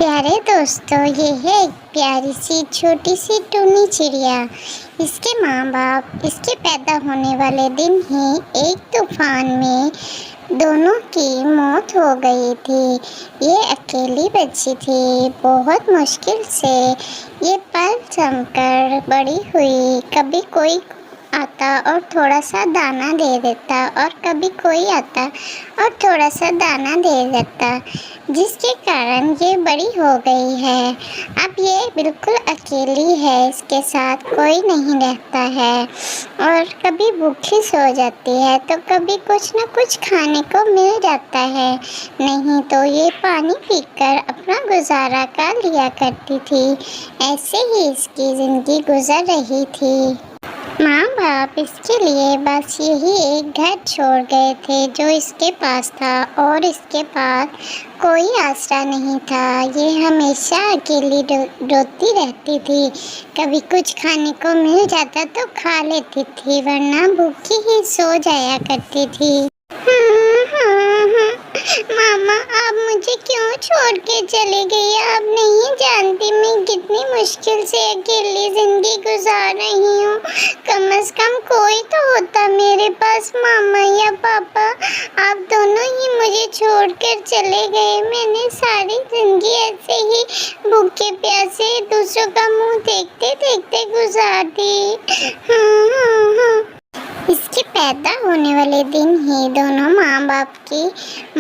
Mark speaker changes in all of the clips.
Speaker 1: प्यारे दोस्तों, ये है एक प्यारी सी छोटी सी टूनी चिड़िया। इसके माँ बाप इसके पैदा होने वाले दिन ही एक तूफान में दोनों की मौत हो गई थी। ये अकेली बच्ची थी। बहुत मुश्किल से ये पल जमकर बड़ी हुई। कभी कोई आता और थोड़ा सा दाना दे देता और कभी कोई आता और थोड़ा सा दाना दे देता, जिसके कारण ये बड़ी हो गई है। अब ये बिल्कुल अकेली है, इसके साथ कोई नहीं रहता है और कभी भूखी सो जाती है तो कभी कुछ न कुछ खाने को मिल जाता है, नहीं तो ये पानी पीकर अपना गुजारा कर लिया करती थी। ऐसे ही इसकी ज़िंदगी गुजर रही थी। माँ बाप इसके लिए बस यही एक घर छोड़ गए थे जो इसके पास था और इसके पास कोई आसरा नहीं था। ये हमेशा अकेली रोती रहती थी। कभी कुछ खाने को मिल जाता तो खा लेती थी, वरना भूखी ही सो जाया करती थी। मामा, आप मुझे क्यों छोड़ के चले गई? आप नहीं जानती मैं कितनी मुश्किल से अकेली जिंदगी गुजार रही हूँ। कम से कम कोई तो होता मेरे पास, मामा या पापा। आप दोनों ही मुझे छोड़कर चले गए। मैंने सारी जिंदगी ऐसे ही भूखे प्यासे दूसरों का मुंह देखते देखते गुजार दी। इसके पैदा होने वाले दिन ही दोनों माँ बाप की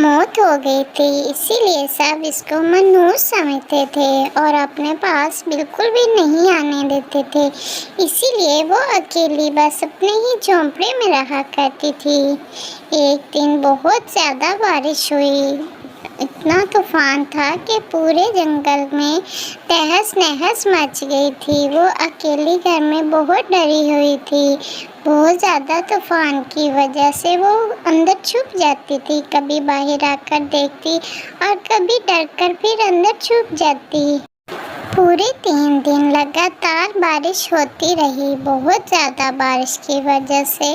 Speaker 1: मौत हो गई थी, इसीलिए सब इसको मनहूस समझते थे और अपने पास बिल्कुल भी नहीं आने देते थे। इसीलिए वो अकेली बस अपने ही झोंपड़े में रहा करती थी। एक दिन बहुत ज़्यादा बारिश हुई। इतना तूफान था कि पूरे जंगल में तहस नहस मच गई थी। वो अकेली घर में बहुत डरी हुई थी। बहुत ज़्यादा तूफान की वजह से वो अंदर छुप जाती थी, कभी बाहर आकर देखती और कभी डरकर फिर अंदर छुप जाती। पूरे 3 दिन लगातार बारिश होती रही। बहुत ज़्यादा बारिश की वजह से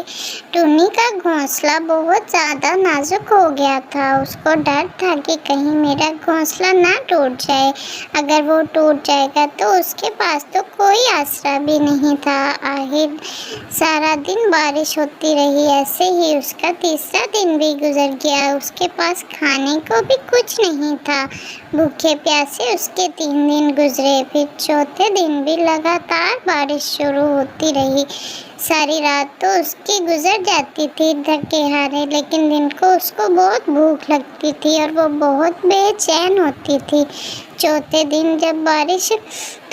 Speaker 1: टूनी का घोंसला बहुत ज़्यादा नाजुक हो गया था। उसको डर था कि कहीं मेरा घोंसला ना टूट जाए। अगर वो टूट जाएगा तो उसके पास तो कोई आसरा भी नहीं था। आखिर सारा दिन बारिश होती रही। ऐसे ही उसका तीसरा दिन भी गुजर गया। उसके पास खाने को भी कुछ नहीं था। भूखे प्यासे उसके 3 दिन गुजरे। फिर चौथे दिन भी लगातार बारिश शुरू होती रही। सारी रात तो उसकी गुजर जाती थी थके हारे, लेकिन दिन को उसको बहुत भूख लगती थी और वो बहुत बेचैन होती थी। चौथे दिन जब बारिश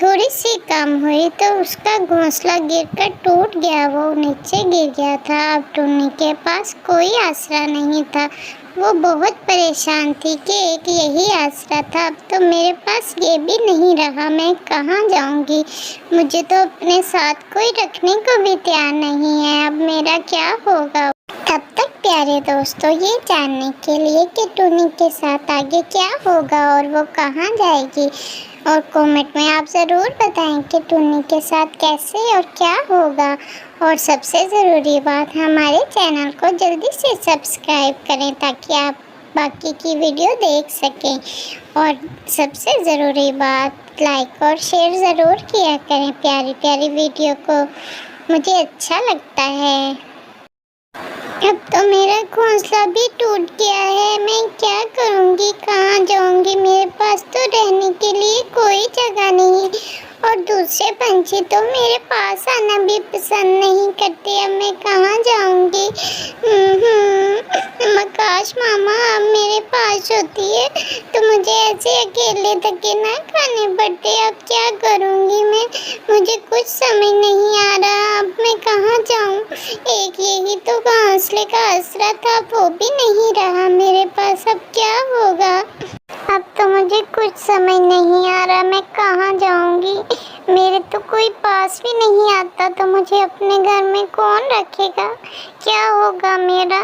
Speaker 1: थोड़ी सी कम हुई तो उसका घोंसला गिरकर टूट गया। वो नीचे गिर गया था। अब टूनी के पास कोई आसरा नहीं था। वो बहुत परेशान थी कि एक यही आसरा था। अब तो मेरे पास ये भी नहीं रहा, मैं कहाँ जाऊँगी? मुझे तो अपने साथ कोई रखने को भी तैयार नहीं है। अब मेरा क्या होगा? तब तक प्यारे दोस्तों, ये जानने के लिए कि टूनी के साथ आगे क्या होगा और वो कहाँ जाएगी, और कमेंट में आप ज़रूर बताएं कि टूनी के साथ कैसे और क्या होगा। और सबसे ज़रूरी बात, हमारे चैनल को जल्दी से सब्सक्राइब करें ताकि आप बाकी की वीडियो देख सकें। और सबसे ज़रूरी बात, लाइक और शेयर ज़रूर किया करें प्यारी प्यारी वीडियो को, मुझे अच्छा लगता है। अब तो मेरा घोंसला भी टूट गया है। मैं क्या करूँगी? कहाँ जाऊँगी? मेरे पास तो रहने के लिए कोई जगह नहीं और दूसरे पंछी तो मेरे पास आना भी पसंद नहीं करते। अब मैं कहाँ जाऊँगी? काश मामा अब मेरे पास होती है तो मुझे ऐसे अकेले धक्के ना खाने पड़ते। अब क्या करूँगी मैं? मुझे कुछ समझ नहीं आ रहा। अब मैं कहाँ जाऊँ? एक यही तो घोंसले का आसरा था, वो भी नहीं रहा मेरे पास। अब क्या होगा? अब तो मुझे कुछ समझ नहीं आ रहा, मैं कहाँ जाऊँगी? मेरे तो कोई पास भी नहीं आता, तो मुझे अपने घर में कौन रखेगा? क्या होगा मेरा?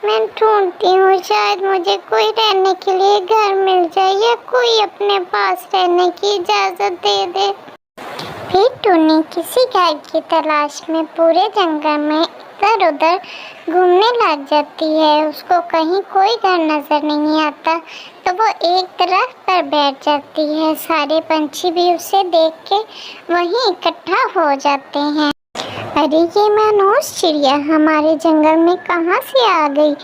Speaker 1: मैं ढूंढती हूँ, शायद मुझे कोई रहने के लिए घर मिल जाए या कोई अपने पास रहने की इजाज़त दे दे। फिर टुन्नी किसी घर की तलाश में पूरे जंगल में इधर उधर घूमने लग जाती है। उसको कहीं कोई घर नजर नहीं आता तो वो एक दरख्त पर बैठ जाती है। सारे पंछी भी उसे देख के वहीं इकट्ठा हो जाते हैं। अरे ये मनोज चिड़िया हमारे जंगल में कहाँ से आ गई?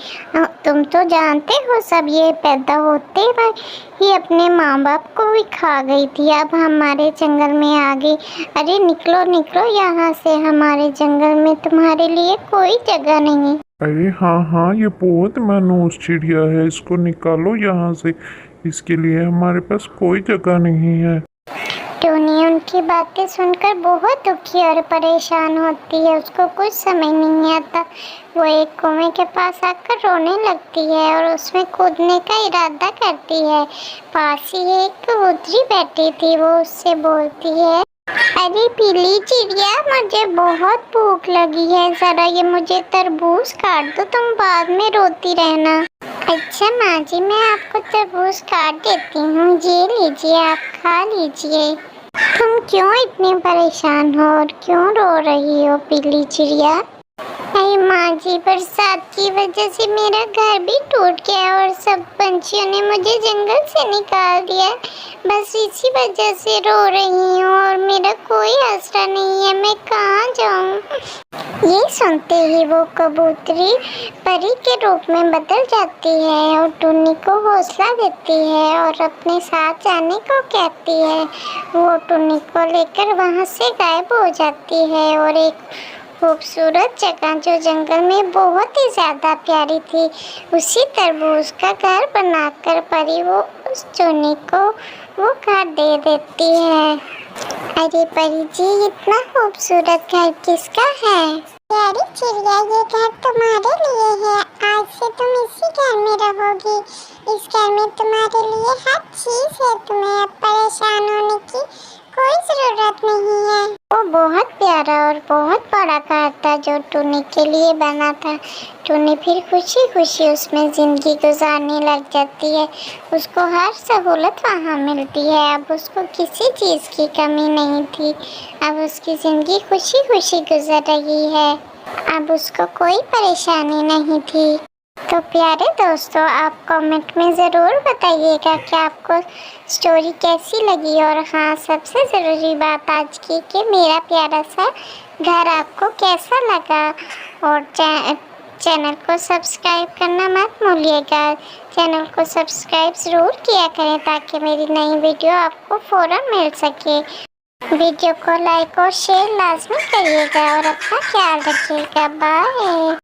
Speaker 1: तुम तो जानते हो सब ये पैदा होते वक्त ही अपने माँ बाप को भी खा गई थी, अब हमारे जंगल में आ गई। अरे निकलो निकलो यहाँ से, हमारे जंगल में तुम्हारे लिए कोई जगह नहीं।
Speaker 2: अरे हाँ हाँ, ये बहुत मनहूस चिड़िया है, इसको निकालो यहाँ से, इसके लिए हमारे पास कोई जगह नहीं है।
Speaker 1: टोनी उनकी बातें सुनकर बहुत दुखी और परेशान होती है। उसको कुछ समझ नहीं आता। वो एक कुएं के पास आकर रोने लगती है और उसमें कूदने का इरादा करती है। पास ही एक कबूतरी बैठी थी, वो उससे बोलती है, अरे पीली चिड़िया, मुझे बहुत भूख लगी है, जरा ये मुझे तरबूज काट दो, तुम बाद में रोती रहना। अच्छा माँ जी, मैं आपको तरबूज काट देती हूँ, ये लीजिए, आप खा लीजिए। तुम क्यों इतनी परेशान हो और क्यों रो रही हो पीली चिड़िया? अरे माँ जी, बरसात की वजह से मेरा घर भी टूट गया और सब पंछियों ने मुझे जंगल से निकाल दिया। बस इसी वजह से रो रही हूँ और मेरा कोई आसरा नहीं है, मैं कहाँ जाऊँ? ये सुनते ही वो कबूतरी परी के रूप में बदल जाती है और टुन्नी को हौसला देती है और अपने साथ जाने को कहती है। वो टुन्नी को लेकर वहाँ से गायब हो जाती है और एक खूबसूरत जगह जो जंगल में बहुत ही ज़्यादा प्यारी थी, उसी तरबूज का घर बनाकर परी वो उस टुन्नी को वो घर दे देती है। अरे परी जी, इतना खूबसूरत घर किसका है? प्यारी चिड़िया, ये घर तुम्हारे लिए है। आज से तुम इसी घर में रहोगी। इस घर में तुम्हारे लिए हर चीज है, तुम्हें अब परेशान होने की कोई जरूरत नहीं है। वो बहुत प्यारा और बहुत बड़ा घर था जो टुन्नी के लिए बना था। टुन्नी फिर खुशी खुशी उसमें जिंदगी गुजारने लग जाती है। उसको हर सहूलत वहाँ मिलती है। अब उसको किसी चीज़ की कमी नहीं थी। अब उसकी ज़िंदगी खुशी खुशी गुजर रही है। अब उसको कोई परेशानी नहीं थी। तो प्यारे दोस्तों, आप कमेंट में ज़रूर बताइएगा कि आपको स्टोरी कैसी लगी। और हाँ, सबसे ज़रूरी बात आज की कि मेरा प्यारा सा घर आपको कैसा लगा। और चैनल को सब्सक्राइब करना मत भूलिएगा। चैनल को सब्सक्राइब ज़रूर किया करें ताकि मेरी नई वीडियो आपको फ़ौरन मिल सके। वीडियो को लाइक और शेयर लाजमी करिएगा और अपना ख्याल रखिएगा। बाय।